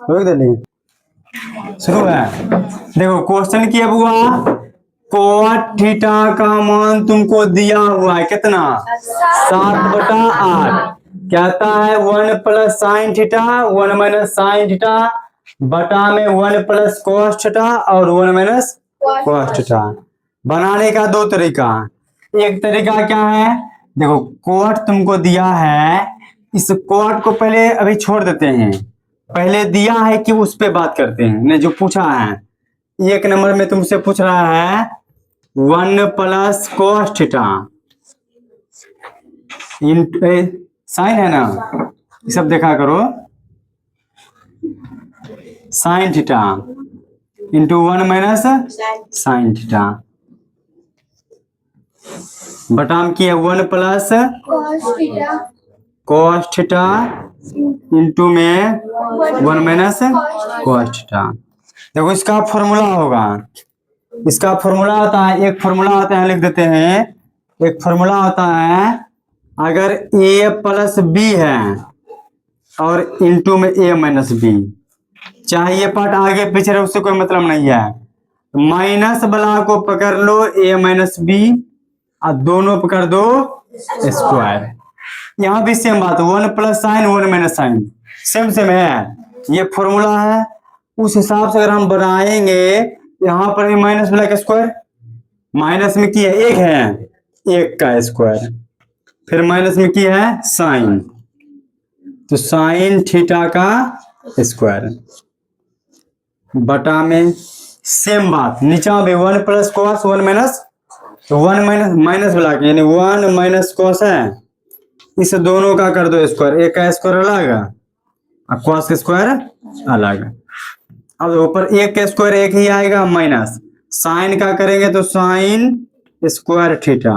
रोक दे नहीं। शुरू है। देखो क्वेश्चन क्या हुआ, कोट थीटा का मान तुमको दिया हुआ है कितना, 7/8। कहता है 1 plus sine theta 1 minus sine theta बटा में 1 प्लस कॉस थीटा और 1 माइनस कॉस थीटा। बनाने का दो तरीका, एक तरीका क्या है, देखो कोट तुमको दिया है, इस कोट को पहले अभी छोड़ देते हैं, पहले दिया है कि उस पे बात करते हैं। ने जो पूछा है, एक नंबर में तुमसे पूछ रहा है 1 प्लस कॉस थीटा साइन है ना, ये सब देखा करो, sine theta into 1 minus sine theta बटाम की है 1 प्लस कॉस थीटा इंटू में 1 माइनस कॉस थीटा। देखो इसका फॉर्मूला होगा, इसका फॉर्मूला होता है, एक फॉर्मूला होता है, लिख देते हैं, एक फॉर्मूला होता है, अगर a प्लस बी है और इंटू में a माइनस बी, चाहे ये पार्ट आगे पीछे रहे उससे कोई मतलब नहीं है, माइनस वाला को पकड़ लो a माइनस बी और दोनों पकड़ दो स्क्वायर। यहाँ भी सेम बात, 1 plus sine 1 minus sine same same है, ये फॉर्मूला है। उस हिसाब से अगर हम बनाएंगे, यहाँ पर भी माइनस वाला का स्क्वायर, माइनस में की है एक है, एक का स्क्वायर, फिर माइनस में की है साइन, तो साइन थीटा का स्क्वायर बटा में सेम बात, नीचा भी 1 प्लस कॉस 1 माइनस, तो 1 माइनस माइनस वाला यानी 1 माइनस कॉस है, इस दोनों का कर दो स्क्वायर, एक का स्क्वायर अलग और कॉस का स्क्वायर अलग। अब ऊपर एक का स्क्वायर एक ही आएगा माइनस, साइन का करेंगे तो साइन स्क्वायर थीटा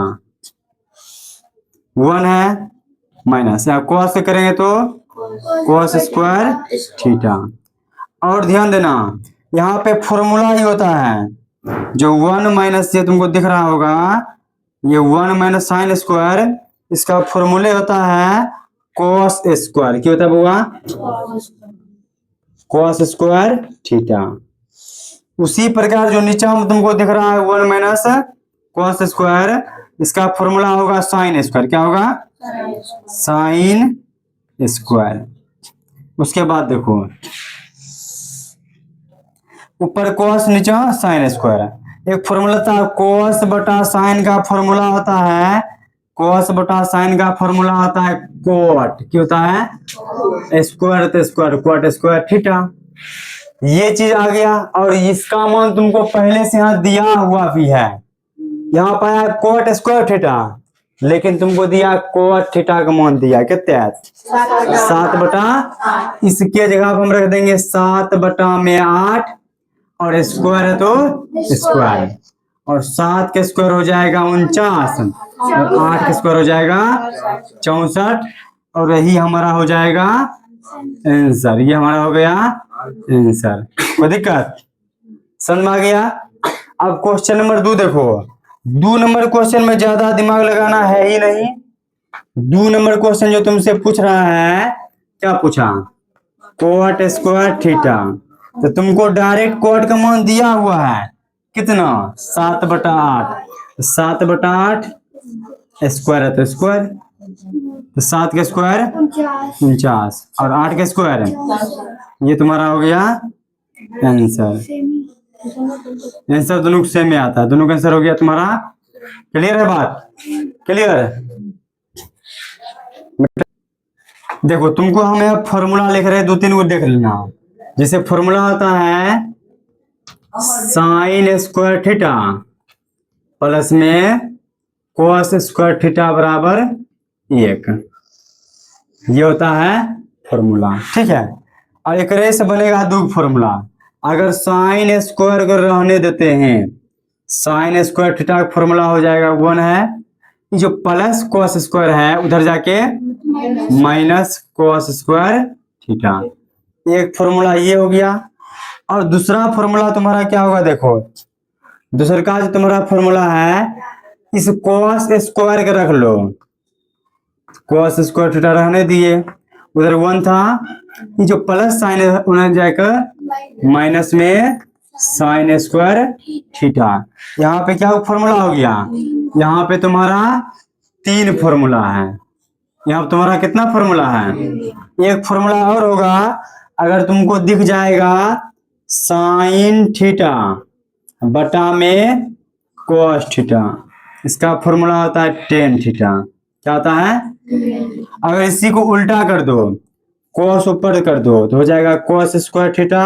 1 है माइनस, या कॉस से करेंगे तो कॉस स्क्वायर थीटा। और ध्यान देना यहाँ पे फॉर्मूला ही होता है, जो 1 माइनस ये तुमको दिख रहा होगा, ये 1 माइनस साइन स्क्वायर, इसका फॉर्मूले होता है कॉस स्क्वायर, क्या होता है बुआ, कॉस स्क्वायर थीटा। उसी प्रकार जो नीचा में तुमको दिख रहा है 1 माइनस कॉस स्क्वायर, इसका फॉर्मूला होगा साइन स्क्वायर, क्या होगा, साइन स्क्वायर। उसके बाद देखो ऊपर कॉस नीचा साइन स्क्वायर, एक फॉर्मूला था कॉस बटा साइन का फॉर्मूला होता है, कॉस बटा साइन का फॉर्मूला होता है कोट, क्या होता है, स्क्वायर तो स्क्वायर कोट स्क्वायर थीटा। ये चीज आ गया, और इसका मान तुमको पहले से यहाँ दिया हुआ भी है, यहाँ पाया कोट स्क्वायर थीटा, लेकिन तुमको दिया कोट थीटा का मान दिया कितने, 7/, इसके जगह हम रख देंगे 7/8, और स्क्वायर है तो स्क्वायर, और 7 के स्क्वायर हो जाएगा 49, और 8 के स्क्वायर हो जाएगा 64, और यही हमारा हो जाएगा आंसर, ये हमारा हो गया आंसर। कोई दिक्कत समझ में आ गया। अब क्वेश्चन नंबर 2 देखो, 2 नंबर क्वेश्चन में ज्यादा दिमाग लगाना है ही नहीं। 2 नंबर क्वेश्चन जो तुमसे पूछ रहा है, क्या पूछा, कोट स्क्वायर थीटा, तो तुमको डायरेक्ट कोट का मान दिया हुआ है कितना, 7/8, 7/8 स्क्वायर है तो स्क्वायर, तो 7 का स्क्वायर 49, और 8 का स्क्वायर, ये तुम्हारा हो गया आंसर। आंसर दोनों सेम में आता है, दोनों का आंसर हो गया तुम्हारा। क्लियर है बात, क्लियर है। देखो तुमको हम यहाँ फॉर्मूला लिख रहे हैं, 2-3 को देख लेना। जैसे फॉर्मूला होता है साइन स्क्वायर थीटा प्लस में कोस स्क्वायर थीटा बराबर 1, ये होता है फॉर्मूला, ठीक है। और एक से बनेगा 2 फॉर्मूला, अगर साइन स्क्वायर को रहने देते हैं, साइन स्क्वायर थीटा का फॉर्मूला हो जाएगा 1 है, जो प्लस कोस स्क्वायर है उधर जाके माइनस कोस स्क्वायर थीटा, एक फॉर्मूला ये हो गया। और दूसरा फॉर्मूला तुम्हारा क्या होगा, देखो दूसरा का जो तुम्हारा फॉर्मूला है, इस कोस स्क्वायर के रख लो, कोस स्क्वायर थीटा रहने दिए, उधर 1 था, ये जो प्लस साइन है उन्हें जाकर माइनस में साइन स्क्वायर थीटा। यहाँ पे क्या फॉर्मूला हो गया, यहाँ पे तुम्हारा 3 फॉर्मूला है, यहाँ पे तुम्हारा कितना फॉर्मूला है, एक फॉर्मूला और होगा। अगर तुमको दिख जाएगा साइन थीटा बटा में कोस थीटा, इसका फॉर्मूला होता है टेन थीटा। क्या होता है, अगर इसी को उल्टा कर दो, कोस ऊपर कर दो तो हो जाएगा कोस स्क्वायर थीटा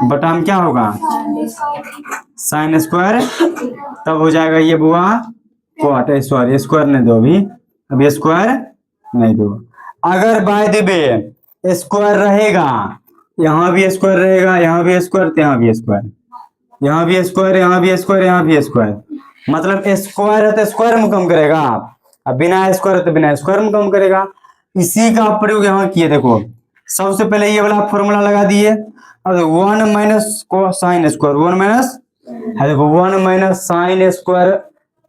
बटा में क्या होगा साइन स्क्वायर, तब हो जाएगा ये बुआ कॉट। सॉरी स्क्वायर नहीं दो अभी स्क्वायर नहीं दो। अगर बाय द वे स्क्वायर रहेगा, यहाँ भी स्क्वायर रहेगा, यहाँ भी स्क्वायर, यहाँ भी स्क्वायर, यहाँ भी स्क्वायर, यहाँ भी स्क्वायर, यहाँ भी स्क्वायर, मतलब स्क्वायर है तो स्क्वायर में कम करेगा आप, अब बिना स्क्वायर है तो बिना स्क्वायर में कम करेगा। इसी का प्रयोग यहाँ किए। देखो सबसे पहले ये वाला फॉर्मूला लगा दिए, अब 1 माइनस साइन स्क्वायर, 1 माइनस है, देखो 1 minus sine square,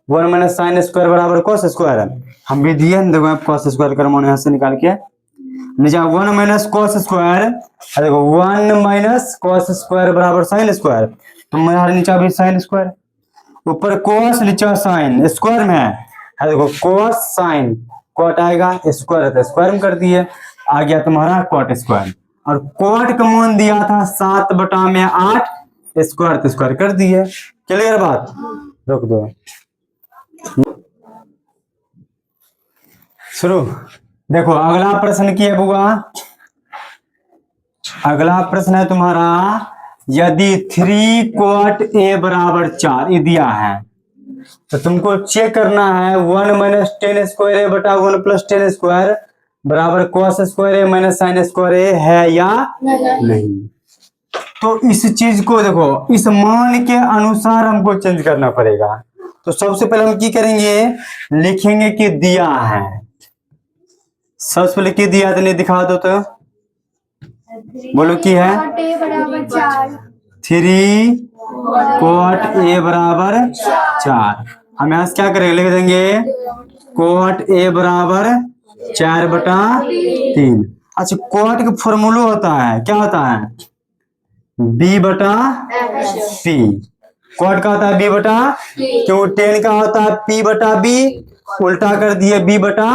1 minus sine square बराबर कॉस स्क्वायर है, हम भी दिए। देखो आप कॉस स्क्वायर कर यहाँ से निकाल के नीचे 1 माइनस कॉस स्क्वायर, देखो 1 माइनस कॉस स्क्वायर बराबर साइन स्क्वायर, तो हमारे नीचे भी साइन स्क्वायर, ऊपर कोस नीचे साइन स्क्वायर में है, देखो कोस साइन कॉट आएगा, स्क्वायर है तो स्क्वायर में कर दिए, आ गया तुम्हारा कॉट स्क्वायर। और कॉट का मान दिया था 7 बटा में 8, स्क्वायर तो स्क्वायर कर दिए। क्लियर बात, रोक दो शुरू। देखो अगला प्रश्न की है बुआ, अगला प्रश्न है तुम्हारा, यदि 3 कॉट ए बराबर 4 ये दिया है तो तुमको चेक करना है 1 माइनस टेन स्क्वायर ए बटा 1 प्लस टेन स्क्वायर बराबर कॉस स्क्वायर ए माइनस साइन स्क्वायर ए है या नहीं। तो इस चीज को देखो इस मान के अनुसार हमको चेंज करना पड़ेगा। तो सबसे पहले हम क्या करेंगे, लिखेंगे कि दिया है, सबसे पहले क्या दिया तो नहीं दिखा दो तो बोलो की है 3 कॉट ए बराबर 4। हम यहाँ से क्या करेंगे, लिख देंगे कॉट ए बराबर 4 बटा 3। अच्छा कॉट का फॉर्मूला होता है, क्या होता है बी बटा पी, कॉट का होता है बी बटा, क्यों टेन का होता है पी बटा बी, उल्टा कर दिए बी बटा,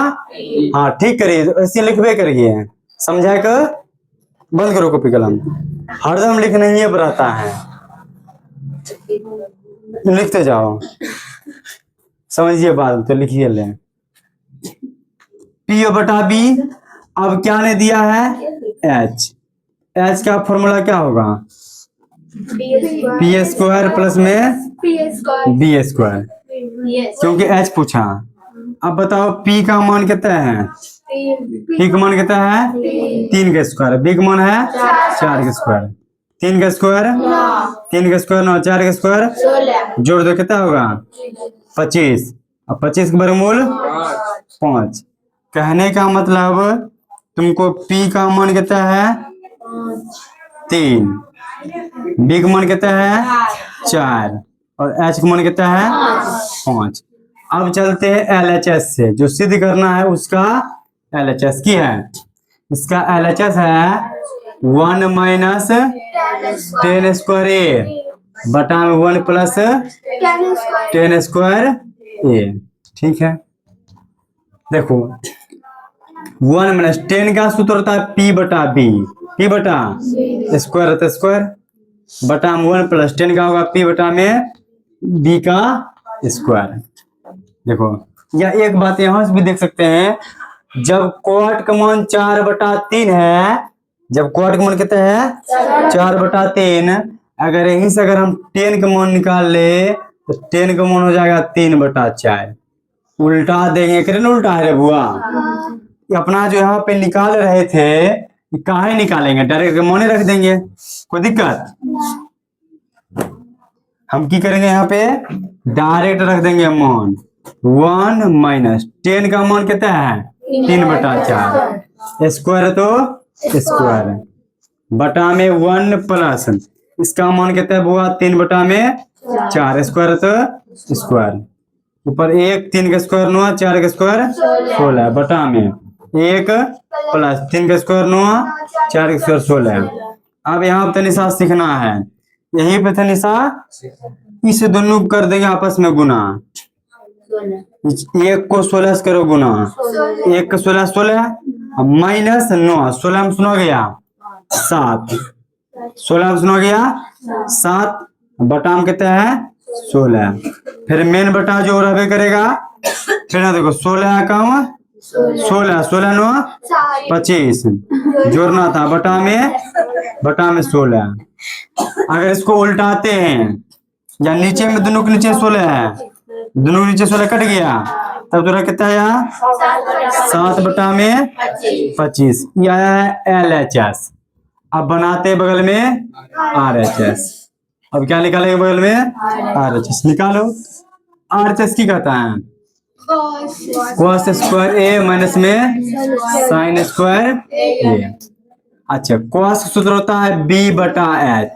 हाँ ठीक करिए ऐसे लिखबे करिए, समझा कर बंद करो कॉपी कलम, हरदम लिखना ही रहता है, लिखते जाओ समझिए बात तो लिखिए ले। पी बटा बी, अब क्या ने दिया है एच, एच का फॉर्मूला क्या होगा पी स्क्वायर प्लस में बी स्क्वायर, क्योंकि एच पूछा। अब बताओ पी का मान कितना है, पी का मान कितना है 3 का स्क्वायर, बी का मान है 4 का स्क्वायर, 3 का स्क्वायर 3 का स्क्वायर 9, 4 का स्क्वायर जोड़ दो कितना होगा 25, अब 25 का वर्गमूल 5। कहने का मतलब तुमको पी का मान कितना है 3, बी का मान कितना है 4 और एच का मान कितना है 5। अब चलते हैं LHS से, जो सिद्ध करना है उसका LHS की है, इसका LHS है 1 माइनस टेन स्क्वायर ए बटा में 1 प्लस टेन स्क्वायर ए। ठीक है देखो 1 माइनस 10 का सूत्र होता है पी बटा बी, पी बटा स्क्वायर होता है स्क्वायर बटा में 1 प्लस 10 का होगा पी बटा में बी का स्क्वायर। देखो या एक बात यहां से भी देख सकते हैं, जब कॉट का मान 4 बटा 3 है, जब कॉट का मान कितना है 4 बटा 3, अगर यहीं से अगर हम 10 का मान निकाल ले तो 10 का मान हो जाएगा 3 बटा 4, उल्टा देंगे करें उल्टा है रे बुआ, अपना जो यहाँ पे निकाल रहे थे काहे निकालेंगे, डायरेक्ट मान रख देंगे, कोई दिक्कत। हम की करेंगे यहाँ पे डायरेक्ट रख देंगे मान 1 माइनस 10 का मान कितना है 3 बटा 4, स्क्वायर तो स्क्वायर बटा में 1 प्लस इसका मान कितना है बुआ 3 बटा में 4, स्क्वायर तो स्क्वायर ऊपर 1 3 का स्क्वायर 9, 4 का स्क्वायर 16 बटा में 1 प्लस 3 का स्क्वायर 9, 4 का स्क्वायर 16। अब यहाँ पे निशा सीखना है, यही पे था निशा, इस दोनों को कर देंगे आपस में गुना। 1 को 16 से करो गुना, 1 को 16 16 माइनस 9, 16 में सुना गया 7, 16 में सुना गया 7, बटा में कितना है 16। फिर मेन बटा जो रहबे करेगा, फिर ना देखो 16 कम 16, 16 9 25 जोड़ना था, बटा में 16। अगर इसको उल्टाते हैं, या नीचे में दोनों के नीचे 16 है, दोनों के नीचे 16 कट गया, तब तो कितना है 7 बटा में 25, यह है LHS। अब बनाते बगल में RHS। अब क्या निकालेंगे बगल में RHS, निकालो। RHS की कहता है cos स्क्वायर A माइनस में साइन स्क्वायर A। अच्छा, cos सूत्र होता है B बटा H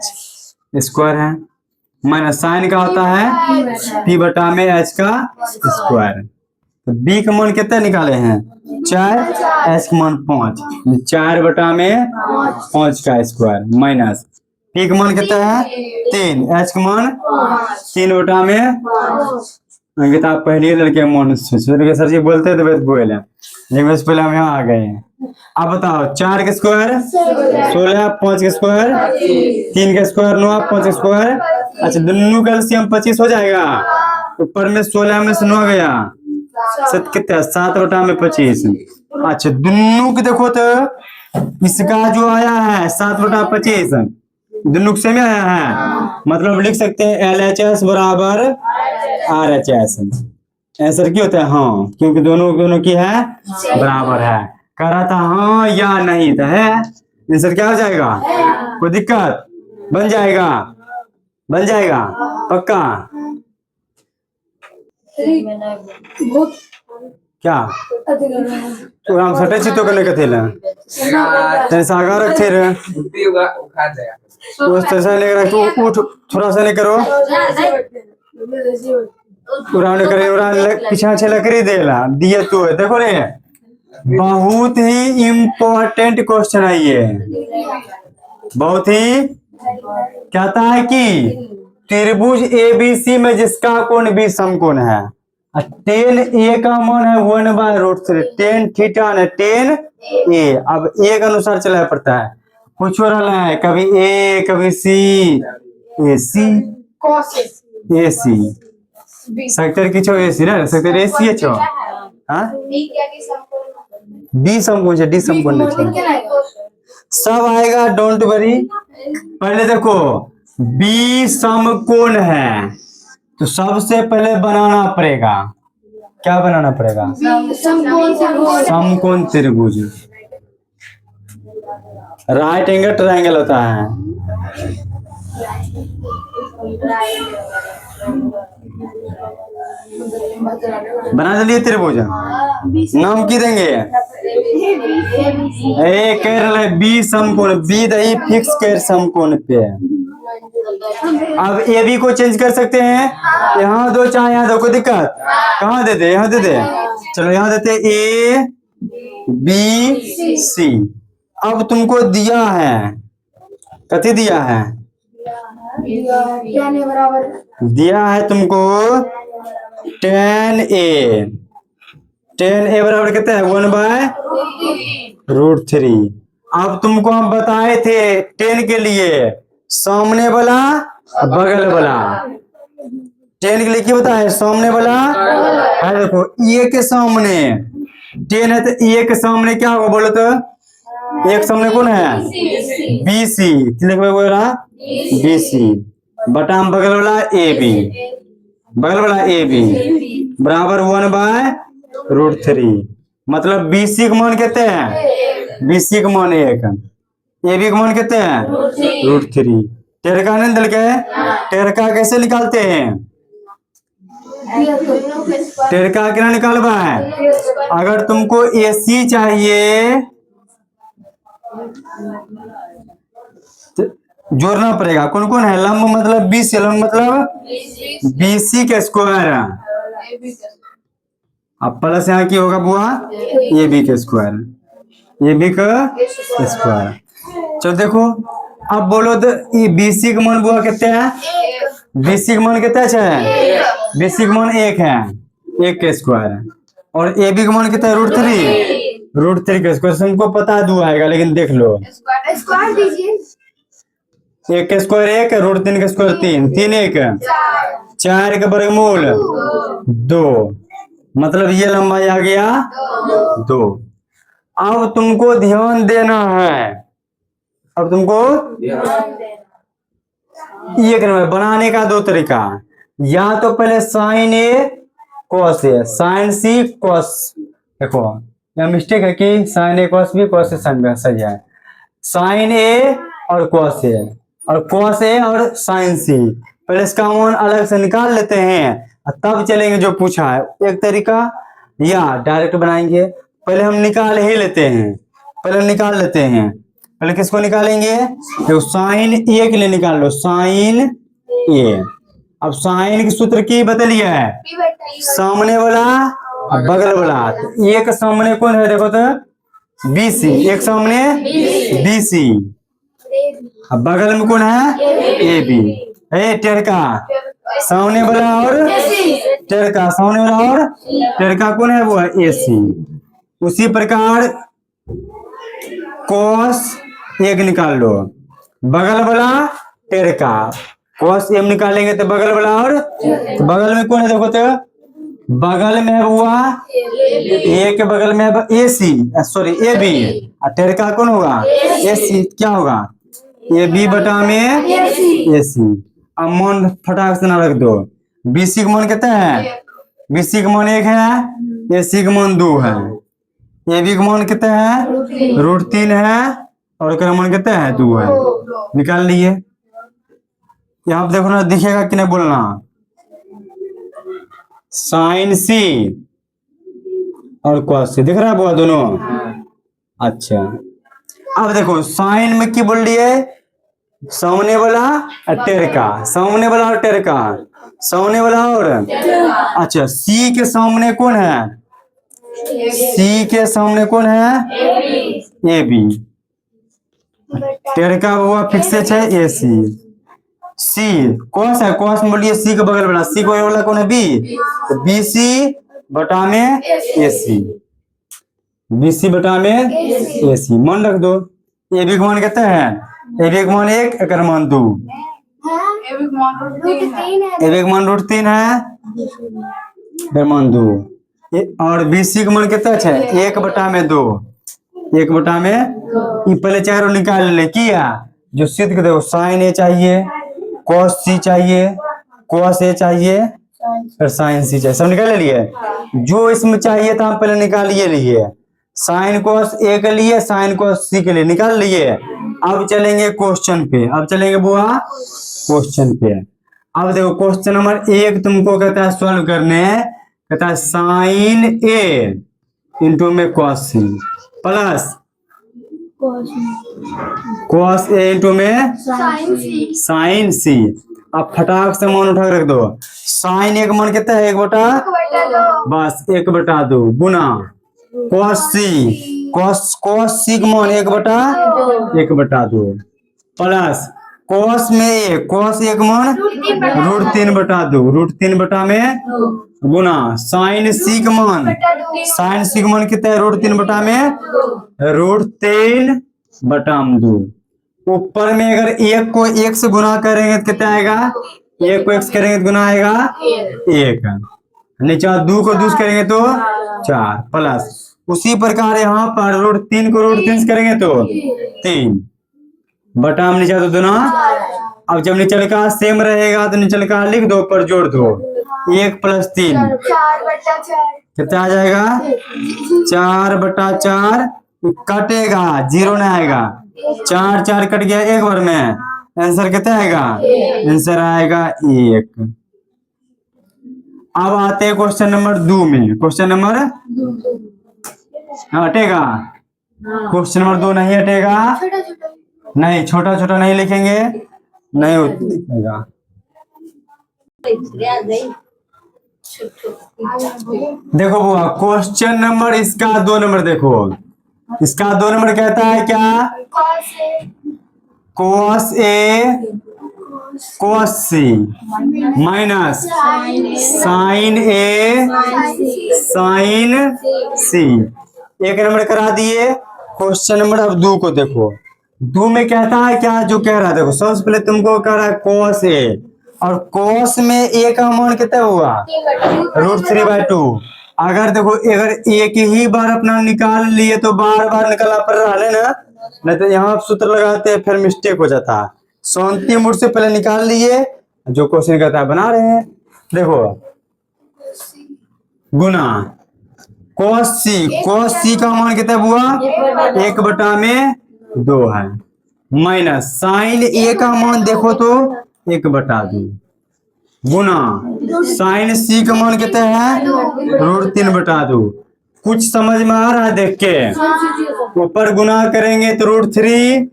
स्क्वायर है, माइनस साइन का होता है P बटा में H का स्क्वायर। तो B का मान कितना निकाले हैं 4, H का मान 5, 4 बटा में 5 का स्क्वायर, माइनस P का मान कितना है 3, H का मान 3 बटा में, अंकिता आप पहले लड़के मन सर जी बोलते थे बोले, लेकिन पहले हम यहाँ आ गए हैं। अब बताओ 4 का स्क्वायर 16, 5 का स्क्वायर 3 का स्क्वायर 9, 5 का स्क्वायर। अच्छा, दोनों का एलसीएम 25 हो जाएगा, ऊपर में 16 में से 9 गया, कितना 7 बटा में 25। अच्छा, दोनों की देखो तो इसका जो आया है 7 बटा 25 दोनों से में आया है, मतलब लिख सकते हैं LHS बराबर RHS। आंसर क्या होता है हाँ, क्योंकि दोनों की है बराबर है। कह रहा था हाँ या नहीं, तो है आंसर क्या हो जाएगा, कोई दिक्कत, बन जाएगा पक्का। क्या तो हम सटे चितो करने के थे ला तेरे सागर रखे रे उस तरह से लेकर तू उठ, थोड़ा सा नहीं करो उड़ाने करे, उड़ाने पीछा से लकड़ी देला दिए तू है। देखो रे, बहुत ही इम्पोर्टेंट क्वेश्चन है ये, बहुत ही कहता है कि त्रिभुज ABC में जिसका कोण भी समकोण है, tan A का मान है 1/√3, tan थीटा ने tan A। अब A के अनुसार चलाना पड़ता है, कुछ हो रहा है कभी A कभी C, AC सेक्टर की छो AC ना, सेक्टर AC है छो, हाँ B समकोण है, D समकोण नहीं सब आएगा, डोंट वरी। पहले देखो B समकोण है तो सबसे पहले बनाना पड़ेगा, क्या बनाना पड़ेगा समकोण त्रिभुज, राइट एंगल ट्रायंगल होता है। बना चलिए त्रिभुज, नाम की देंगे ए कर बी समकोण, बी दही फिक्स कर समकोण पे। अब ए बी को चेंज कर सकते हैं, यहाँ दो चाहे यहाँ दो, कोई दिक्कत, कहाँ दे दे, यहाँ दे दे, चलो यहाँ देते ए बी सी। अब तुमको दिया है, कथी दिया है, दिया है तुमको tan A, tan A बराबर कितना है 1/√3। अब तुमको हम बताए थे tan के लिए सामने वाला बगल वाला, tan के लिए क्या बताया है सामने वाला है। देखो A के सामने tan है तो A के सामने क्या होगा बोलो तो, एक सामने कौन है BC, BC बटा बगल वाला AB, बगल वाला AB बराबर 1/√3। मतलब BC का मान कितने हैं, BC का मान 1, AB का मान कितने हैं √3। टेरका नहीं दल के, टेरका कैसे निकालते हैं, टेरका क्या निकालवा है, अगर तुमको AC चाहिए जोड़ना पड़ेगा, कौन कौन है लंब, मतलब BC, लंब मतलब BC के स्क्वायर, अब प्लस यहाँ की होगा बुआ ए बी का स्क्वायर, ए बी का स्क्वायर। चलो देखो अब बोलो तो ये बीसी का मान बुआ कितने है, बीसी का मान कितना है, बीसी का मान 1 है, 1 का स्क्वायर है। और ए बी का मान कितना है, √3 का स्क्वायर। हमको पता दो आएगा लेकिन देख लो, स्क्वायर दीजिए। 1 का स्क्वायर 1, √3 का स्क्वायर 3, 3 1 4 का वर्गमूल 2, मतलब ये लंबाई आ गया 2। अब तुमको ध्यान देना है, अब तुमको ये करना है। बनाने का 2 तरीका, या तो पहले sign A cos A, sign C cos, देखो यह मिस्टेक है कि sign A cos B, cos A sine B, सही है। साइन ए और कॉस ए, और कॉस ए और साइन सी, पहले इसका मान अलग से निकाल लेते हैं तब चलेंगे जो पूछा है। एक तरीका, या डायरेक्ट बनाएंगे, पहले हम निकाल ही लेते हैं, पहले निकाल लेते हैं। पहले किसको निकालेंगे, तो साइन ए के लिए निकाल लो, साइन ए। अब साइन के सूत्र की बदलिए है, सामने वाला और बगल वाला। तो एक सामने कौन है, देखो तो बीसी, एक सामने बीसी, अब बगल में कौन है, ए बी। टेरका सामने वाला और टेरका, सामने वाला और टेरका कौन है, वो है ए सी। उसी प्रकार कॉस एक निकाल लो, बगल वाला टेरका, कॉस एम निकालेंगे तो बगल वाला, और तो बगल में कौन है, देखो तो बगल में हुआ ए के बगल में ए सी, सॉरी ए बी, और टेरका कौन होगा, ए सी। क्या होगा, ए बी बटा में ए सी। अब मान फटाक से ना रख दो, बीसी का मान कितना है, बीसी का मान 1 है, ए सी का मान 2 है, ए बी का मान कितना है, √3 है, और उसका मान कितना है, 2 है। निकाल लिए। यहाँ पे देखो ना, दिखेगा कि नहीं बोलना, साइन सी और कॉस सी दिख रहा है बुआ दोनों। अच्छा अब देखो साइन में क्या बोल रही है, सामने वाला और टेरका, सामने वाला और टेरका, सामने वाला और, अच्छा सी के सामने कौन है, सी के सामने कौन है, ए बी। टेरका हुआ फिक्स है ए सी। सी कौन सा है, कौन सा बोलिए, सी के बगल वाला, सी के बगल वाला कौन है, बी, तो बी सी बटा में ए सी, बी सी बटा में ए सी। मन रख दो, ए बी का मान कितना है, ए बी का मान 1, एक मान 2, ए बी का मान √3 है, फिर मान 2, और बी सी का मान कितना है, 1 बटा में 2, 1 बटा में। ये पहले चारों निकाल ले किया, जो सिद्ध कर देखो, साइन ए चाहिए, कॉस सी चाहिए, कॉस ए चाहिए, फिर साइन सी चाहिए, सब निकाल लिए। जो इसमें चाहिए था हम पहले निकाल ये लिए, साइन कॉस ए के लिए, साइन कॉस सी के लिए निकाल लिए। अब चलेंगे क्वेश्चन पे, अब चलेंगे बुआ क्वेश्चन पे। अब देखो क्वेश्चन नंबर 1 तुमको कहता है सॉल्व करने, कहता है साइन ए इंटू में cos C plus cos A into में साइन सी। अब फटाक से मान उठा रख दो, साइन ए का मान कितना है, 1 बटा, बस 1 बटा 2 गुना कॉस सी, कॉस सी का मान 1 बटा 2 प्लस कॉस में ए, कॉस ए का मान √3 बटा 2, √3 बटा में गुना साइन सी का मान, साइन सी का मान कितना है, √3 बटा में √3 बटा 2। ऊपर में अगर 1 को 1 से गुना करेंगे तो कितना आएगा, 1 को 1 से करेंगे तो गुना आएगा 1, नीचे 2 को 2 से करेंगे तो 4 प्लस उसी प्रकार यहाँ पर √3 को √3 से करेंगे तो 3 बटा में नीचे तो दोनों। अब जब निचल का सेम रहेगा तो निचल का लिख दो, पर जोड़ दो, 1 + 3 कितना आ जाएगा, 4 बटा 4, कटेगा 0 नहीं आएगा, 4 4 कट गया 1 बार में, आंसर कितना आएगा, आंसर आएगा 1। अब आते हैं क्वेश्चन नंबर 2 में, क्वेश्चन नंबर हटेगा, क्वेश्चन नंबर 2 नहीं हटेगा, नहीं छोटा छोटा नहीं लिखेंगे, नहीं लिखेगा। देखो बुआ, क्वेश्चन नंबर इसका 2 नंबर देखो, इसका 2 नंबर कहता है क्या, cos A cos C minus sin A sin C। 1 number करा दिए। क्वेश्चन नंबर अब 2 को देखो, 2 में कहता है क्या, जो कह रहा है देखो, सबसे पहले तुमको कह रहा है cos A, और cos में A का मान कितना हुआ, √3/2। अगर देखो अगर एक ही बार अपना निकाल लिए तो बार बार निकालना पड़ रहा है ना, नहीं तो यहाँ सूत्र लगाते हैं फिर मिस्टेक हो जाता है। शांति मूड से पहले निकाल लिए, जो क्वेश्चन कहता है बना रहे हैं। देखो गुना cos C का मान कितना हुआ, 1/2 है, माइनस sin A का मान देखो तो 1/2, गुना sin C का मान कितना है, √3/2। कुछ समझ में आ रहा है देख के, ऊपर गुना करेंगे तो √3,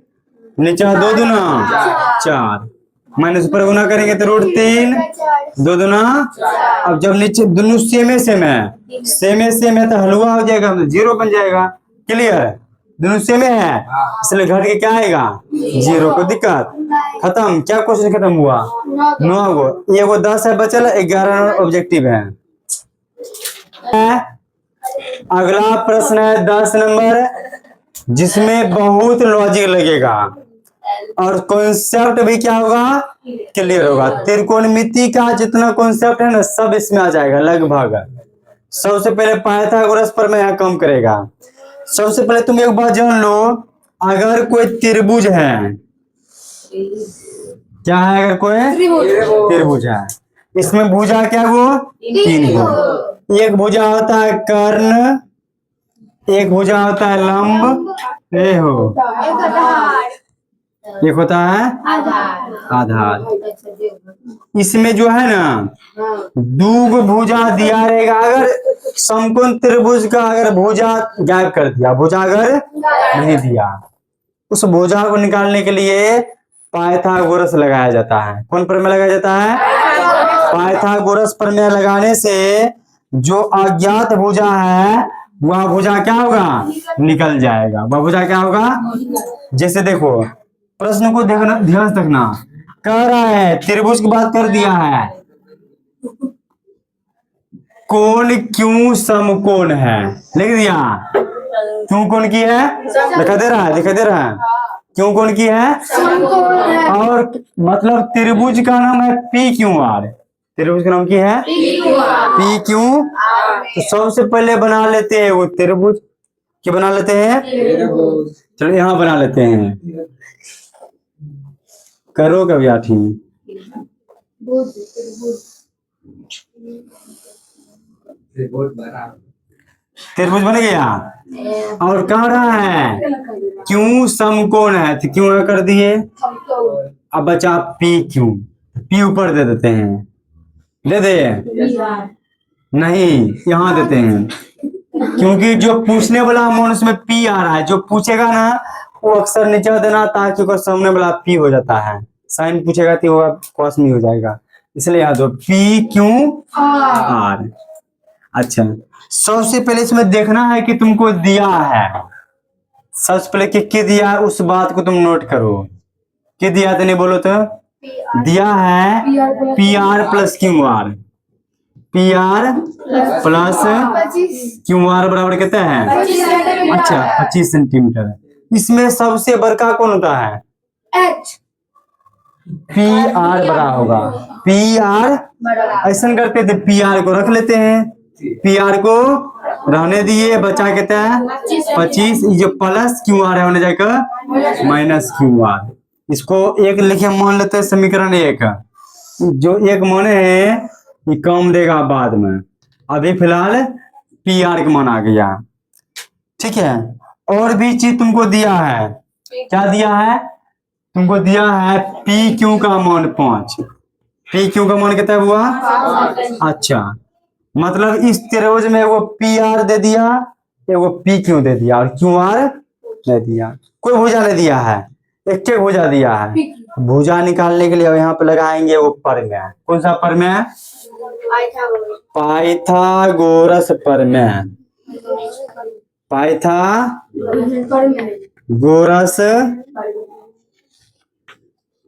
नीचे 2 दूना 4, माइनस ऊपर गुना करेंगे तो √3, 2 दूना। अब जब नीचे दोनों सेम है तो हलवा हो जाएगा, 0 बन जाएगा। क्लियर, दोनों सेम है इसलिए घट के क्या आएगा, 0। को दिक्कत खत्म। क्या क्वेश्चन खत्म हुआ, 9 गो, ये वो 10 है बचल, 11 ऑब्जेक्टिव है। अगला प्रश्न है 10 नंबर, जिसमें बहुत लॉजिक लगेगा और कॉन्सेप्ट भी क्या होगा, क्लियर होगा। त्रिकोणमिति का जितना कॉन्सेप्ट है ना सब इसमें आ जाएगा लगभग। सबसे पहले पाइथागोरस पर मैं यहाँ काम करेगा। सबसे पहले तुम एक बात जान लो, अगर कोई त्रिभुज है, क्या है, अगर कोई त्रिभुज है, इसमें भुजा क्या वो 3 हो। एक भुजा होता है कर्ण, एक भुजा होता है लंब, ये हो, एक होता है आधार। इसमें जो है ना 2 भुजा दिया रहेगा। अगर समकोण त्रिभुज का अगर भुजा गायब कर दिया, भुजा अगर नहीं दिया, उस भुजा को निकालने के लिए पाइथागोरस लगाया जाता है। कौन प्रमेय लगाया जाता है, पाइथागोरस प्रमेय लगाने से जो अज्ञात भुजा है वह भुजा क्या होगा, निकल जाएगा। वह भुजा क्या होगा, जैसे देखो प्रश्न को देखना, ध्यान से देखना, कह रहा है त्रिभुज की बात कर दिया है, कोण क्यों समकोण है, लिख दिया। क्यों कोण की है, दिखा दे रहा है, क्यों कोण की है, और मतलब त्रिभुज का नाम है PQR। त्रिभुज का नाम की है PQ। तो सबसे पहले बना लेते हैं वो त्रिभुज, क्या बना लेते हैं, चलो यहाँ बना लेते हैं। करो कभी आठी, त्रिभुज बन गया। और कह रहा है क्यों समकोण है, तो क्यों कर दिए। अब बचा PQ, P ऊपर दे देते हैं, दे दे नहीं, यहाँ देते हैं, क्योंकि जो पूछने वाला मान उसमें P आ रहा है, जो पूछेगा ना वो अक्सर नीचे देना, ताकि उसका सामने वाला P हो जाता है। साइन पूछेगा तो वो कॉस में हो जाएगा, इसलिए याद हो PQR। अच्छा, सबसे पहले इसमें देखना है कि तुमको दिया है, सबसे पहले कि दिया है उस बात को तुम नोट करो। कि दिया तो नहीं बोलो तो, दिया है PR + QR, PR + QR बराबर कितना है, अच्छा 25 सेंटीमीटर। इसमें सबसे बड़का कौन होता है, PR बड़ा होगा, PR। ऐसा करते थे, PR को रख लेते हैं, PR को रहने दिए, बचा कितना है 25, जो प्लस QR है होने जाएगा -QR। इसको एक लिखे मान लेते हैं, समीकरण 1। जो एक माने है ये कम देगा बाद में, अभी फिलहाल PR का मान आ गया, ठीक है। और भी चीज तुमको दिया है, क्या दिया है, तुमको दिया है PQ का मान 5। PQ का मान कितना हुआ, अच्छा, मतलब इस त्रिभुज में वो PR दे दिया, वो PQ दे दिया और QR दे दिया। कोई भुजा नहीं दिया है, एक भुजा दिया है। भुजा निकालने के लिए यहाँ पे लगाएंगे वो प्रमेय। कौन सा प्रमेय, पाइथागोरस प्रमेय, पाइथागोरस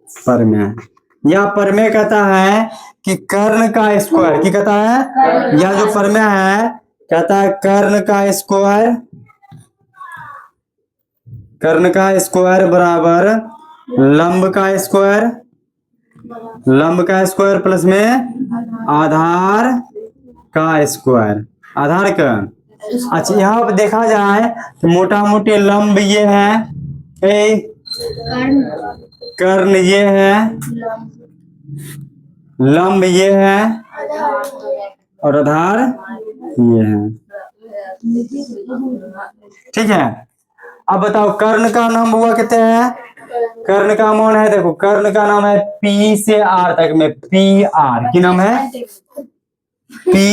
प्रमेय। यह प्रमेय कहता है कि कर्ण का स्क्वायर, की कहता है, यह जो प्रमेय है कहता है कर्ण का स्क्वायर बराबर लंब का स्क्वायर प्लस में आधार का स्क्वायर, आधार का। अच्छा, यहाँ पर देखा जाए तो मोटा मोटी लंब ये है, कर्ण ये है, लंब ये है और आधार ये है। ठीक है, अब बताओ कर्ण का नाम हुआ कितने हैं? कर्ण का मान है, देखो कर्ण का नाम है P से R तक में, पी आर की नाम है पी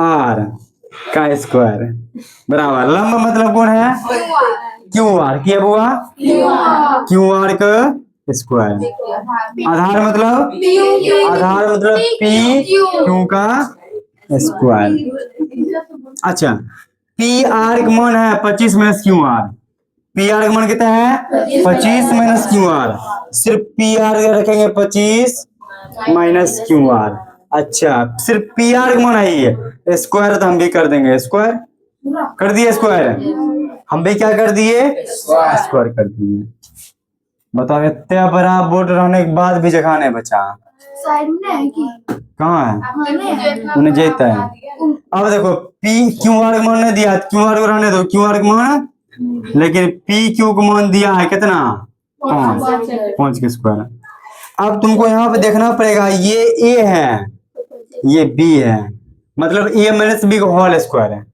आर का स्क्वायर बराबर लंब मतलब कौन है? क्यू आर की हुआ क्यू आर का स्क्वायर। आधार मतलब पी क्यू का स्क्वायर। अच्छा, पी आर का मान है 25 minus Q R, P R का मान कितना है 25 माइनस क्यू आर, सिर्फ पी आर रखेंगे 25 माइनस क्यू आर। अच्छा, सिर्फ पी आर का मान है ये, स्क्वायर तो हम भी कर देंगे, स्क्वायर कर दिए, स्क्वायर हम भी क्या कर दिए, स्क्वायर कर दिए। बताओ इतना बड़ा बोर्ड रहने के बाद भी जगह नहीं बचा, कहाँ है उन्हें जेता है। अब देखो पी क्यू आर का मान नहीं दिया, क्यू आर को रहने दो, क्यू आर का मान, लेकिन पी क्यू को मान दिया है कितना 5 के स्क्वायर। अब तुमको यहाँ पे देखना पड़ेगा, ये ए है ये बी है, मतलब ए माइनस बी का होल स्क्वायर है।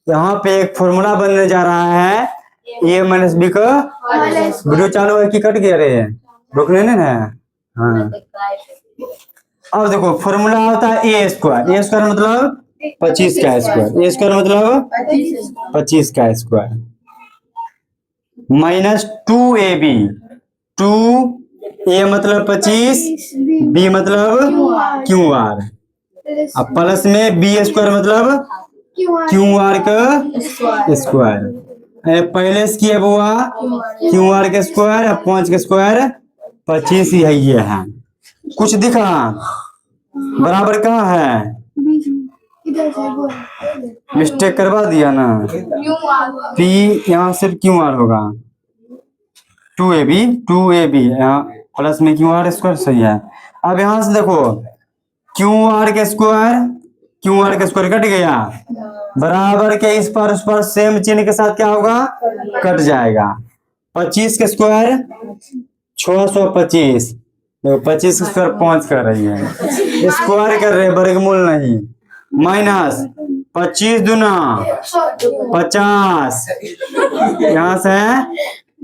यहाँ पे एक फॉर्मूला बनने जा रहा है ए माइनस बी का। वीडियो चालू है कि कट गया रे, रोकने नहीं है। हाँ, अब देखो फॉर्मूला होता है ए स्क्वायर मतलब 25 का स्क्वायर, ए स्क्वायर मतलब 25 का स्क्वायर माइनस 2ab, 2a मतलब 25, b मतलब क्यू आर, अब प्लस में बी स्क्वायर मतलब क्यू आर का स्क्वायर। पहले से किया हुआ क्यू आर के स्क्वायर, 5 के स्क्वायर 25 ही है, ये है। कुछ दिखा बराबर कहाँ है, मिस्टेक करवा दिया ना, पी यहाँ सिर्फ क्यू आर होगा, 2ab यहाँ प्लस में क्यू आर स्क्वायर सही है। अब यहाँ से देखो क्यू आर के स्क्वायर कट गया, बराबर के इस पर उस पर सेम चिन्ह के साथ क्या होगा, कट जाएगा। 25 के स्क्वायर 625, देखो 25 के स्क्वायर 5 कर रही है, स्क्वायर कर रहे हैं वर्गमूल नहीं, माइनस 25 दूना 50, यहाँ से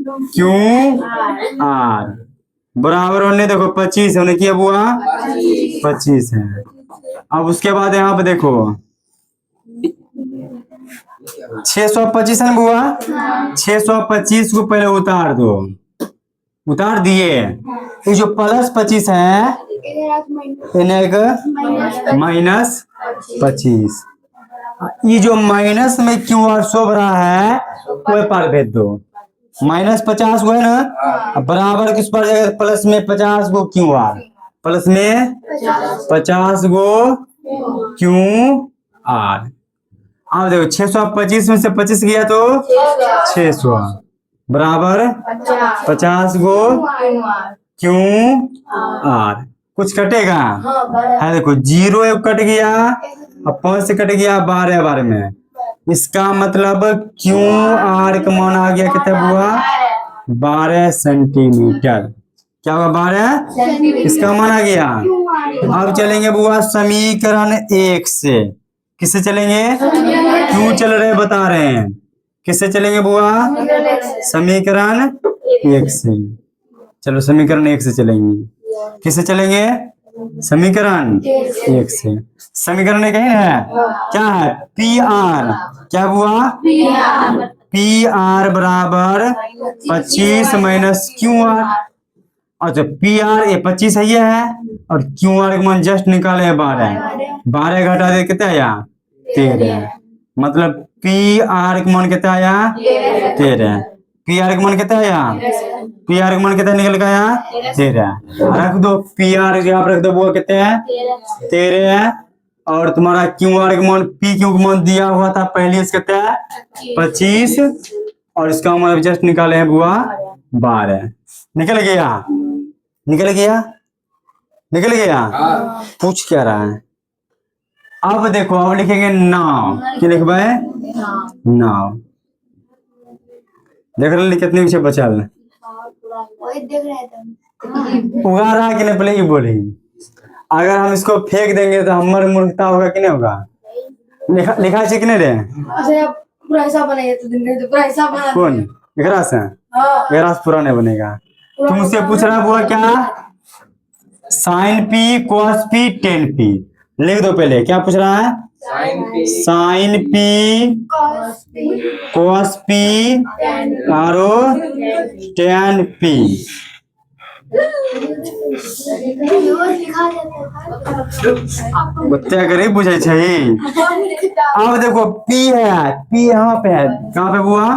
क्यू आर बराबर होने, देखो 25 होने की हुआ 25 है। अब उसके बाद यहाँ पे देखो 625 है बुआ, 625 को पहले उतार दो, उतार दिए, ये जो प्लस 25 है माइनस 25, ये जो माइनस में क्यू आर शो रहा है वो पार भेज दो, माइनस 50 को है ना, बराबर किस पर जाएगा, प्लस में 50 को क्यू आर, प्लस में 50 को क्यू आर। अब देखो 625 में से 25 गया तो 600 बराबर 50 को क्यू आर, कुछ कटेगा है, देखो 0 एक कट गया, अब 5 से कट गया 12 में, इसका मतलब क्यू आर का मान आ गया कितना हुआ 12 सेंटीमीटर, क्या हुआ 12, इसका मान आ गया। अब चलेंगे बुआ समीकरण 1 से, किससे चलेंगे, क्यों चल रहे बता रहे हैं, किससे चलेंगे बुआ, समीकरण 1 से। चलो समीकरण 1 से चलेंगे, किससे चलेंगे, समीकरण 1 से। समीकरण कहीं है क्या है, पी आर, क्या हुआ पी आर बराबर 25 माइनस क्यू आर, अच्छा पी आर ये 25 है, ये है, और क्यू आर का मान जस्ट निकाले है 12, 12 घटा दे कितना आया 13, मतलब पी आर का मान कितना आया 13, पी आर का मान कितना आया, पी आर का मान कितना निकल के आया 13, रख दो पी आर यहाँ रख दो, वो कितना है 13 है, और तुम्हारा क्यू आर का मान पी क्यू का मान दिया हुआ था पहले इसका कितना है 25, और इसका मान जस्ट निकाले हैं बुआ 12, निकल गया निकल गया निकल गया। पूछ क्या रहा है, अब देखो अब लिखेंगे नाव, क्या लिखबे नाव, देख रहे कितने पीछे बचा है, उगा रहा कि नहीं पहले ये बोली, अगर हम इसको फेंक देंगे तो हमारी मूर्खता होगा कि नहीं होगा, लिखा है कि नहीं रे, पूरा हिसाब बनाइए तो दिन तो पूरा हिसाब बना कौन एकरा से, एकरा से पूरा नहीं बनेगा। तुम मुझसे पूछ रहा हुआ क्या, sine P cos P tan P, लिख दो पहले, क्या पूछ रहा है, साइन पी कॉस पी और टेन पी, बच्चा करे बुझे छही। अब देखो P है, P यहाँ पे है, कहाँ पे बुआ,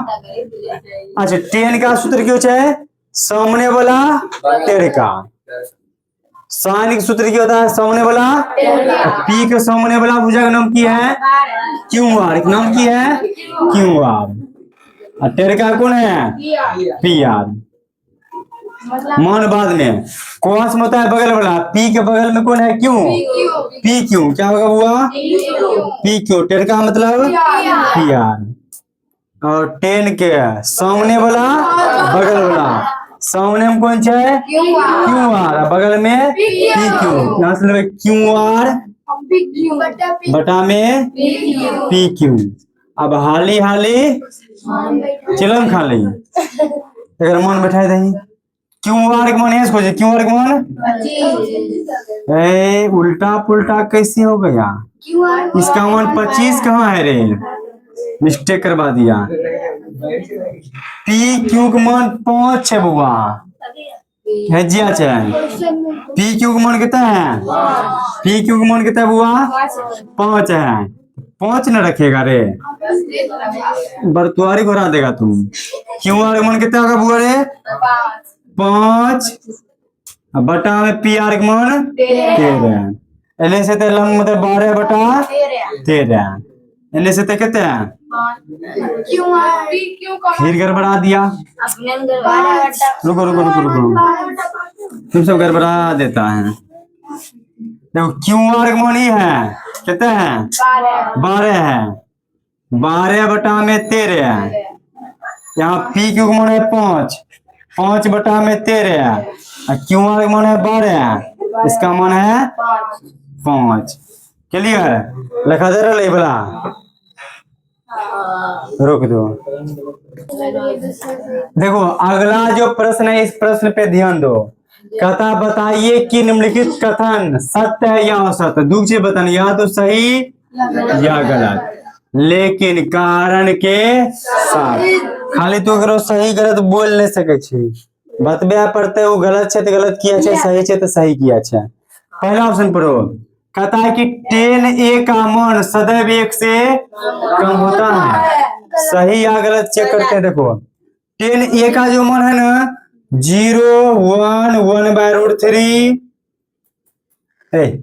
अच्छा टेन का सूत्र क्यों है, सामने वाला टेढ़ का, साइन का सूत्र क्या होता है सामने वाला, P के सामने वाला भुजा का नाम क्या है क्यू आर, नाम की है क्यू आर, और टेढ़ का कौन है पी आर, मान बाद में कौन सा होता है बगल वाला, P के बगल में कौन है क्यू, पी क्यू, क्या होगा हुआ पी क्यू, टेन का मतलब पी आर, और टेन के सामने वाला बगल वाला, सामने में कौन है क्यू आर, बगल में पी क्यू, यहाँ से क्यू आर बटा में पी क्यू। अब हाली हाली चिलम खा ली, अगर मन बैठाए दही, क्यू आर के मान है खोजे, क्यू आर के मान उल्टा पुल्टा कैसे हो गया, इसका मान 25 कहाँ है रे, मिस्टेक करवा दिया, पी क्यू का मान 5 है बुआ, है जिया पी क्यू का मान कितना है, पी क्यू का मान कितना है बुआ 5 है, 5 न रखेगा रे, बरतुआरी घुरा देगा तुम, क्यू आर का मान कितना होगा बुआ रे 5, बटा में पी आर का मान 13, एने से तो लंग मतलब 12 बटा 13, एने से तो कितने हैं, फिर गड़बड़ा दिया, रुको रुको रुको रुको, तुम सब गड़बड़ा देता है, देखो क्यू आर का मान ही है कितने हैं 12 है, 12 बटा में 13 है, यहाँ पी क्यू का मान है 5, 5 बटा में 13 है, क्यू आर का मान है 12 है, इसका मान है 5, क्लियर लिखा दे रहा बोला, रोक दो। देखो अगला जो प्रश्न है इस प्रश्न पे ध्यान दो, कहता बताइए कि निम्नलिखित कथन सत्य है या असत्य, दूसरे बताने या तो सही या गलत, लेकिन कारण के साथ, खाली तो करो सही गलत बोल नहीं सके छी, बतबे पड़ते वो गलत है तो गलत किया है, सही है तो सही किया है। पहला ऑप्शन पढ़ो, कहता है कि 10A का मान सदैव 1 से कम होता है, सही या गलत चेक करते हैं। देखो 10A का जो मान है ना 0 1 1/√3,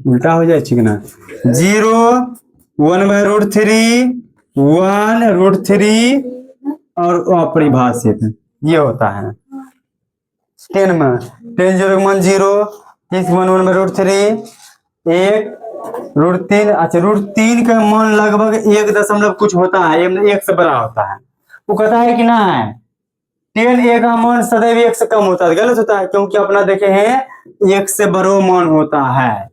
उल्टा हो जाए चिकना, 0 1/√3 1√3 और अपरिभाषित, ये होता है 10 में, 10 0 मान 0, 1 1/√3 1√3, अच्छा √3 का मान लगभग 1 दशमलव कुछ होता है, 1 से बड़ा होता है, वो कहता है कि ना है 10A का मान सदैव 1 से कम होता है, गलत होता है, क्योंकि अपना देखे हैं 1 से बड़ो मान होता है,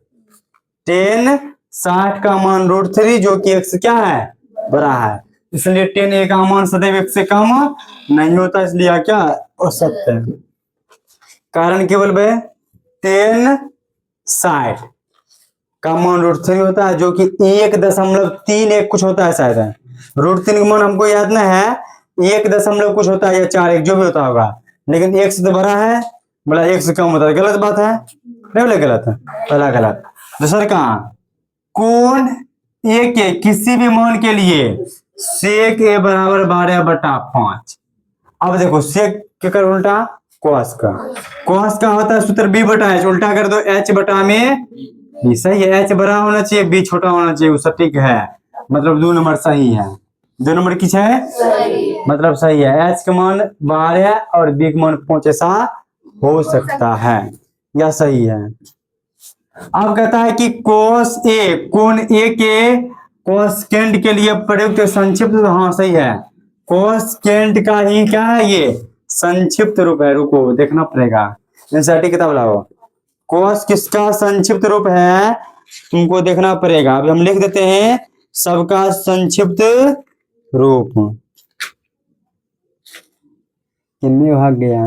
10 60 का मान √3 जो कि 1 से क्या है बड़ा है, इसलिए 10A का मान सदैव 1 से कम नहीं होता, इसलिए क्या असत्य है। कारण केवल 10 60 का मान √3 होता है, जो कि 1.31 कुछ होता है, शायद √3 का मान हमको याद नहीं है, 1 दशमलव कुछ होता है या 4 1 जो भी होता होगा, लेकिन 1 से तो बड़ा है, बोला 1 से कम होता है, गलत बात है, नहीं बोला गलत है, पहला गलत। दूसरा कहाँ, कौन ए के किसी भी मान के लिए सेक ए बराबर 12/5। अब देखो सेक के कर उल्टा कॉस का, कॉस का होता है सूत्र b बटा h, उल्टा कर दो h बटा में b। सही है, h बड़ा होना चाहिए b छोटा होना चाहिए, वो सटीक है, मतलब 2 नंबर सही है। 2 नंबर किस है, मतलब सही है। h का मान 12 और b का मान 5 ऐसा हो सकता है, या सही है। अब कहता है कि कोस ए, कोण ए के कोसेकेंट के लिए प्रयुक्त संक्षिप्त, हाँ सही है, कोसेकेंट का ही क्या है ये संक्षिप्त रूप है। रुको देखना पड़ेगा, एनसीईआरटी किताब लाओ। कोस किसका संक्षिप्त रूप है तुमको देखना पड़ेगा। अभी हम लिख देते हैं सबका संक्षिप्त रूप। कितने भाग गया,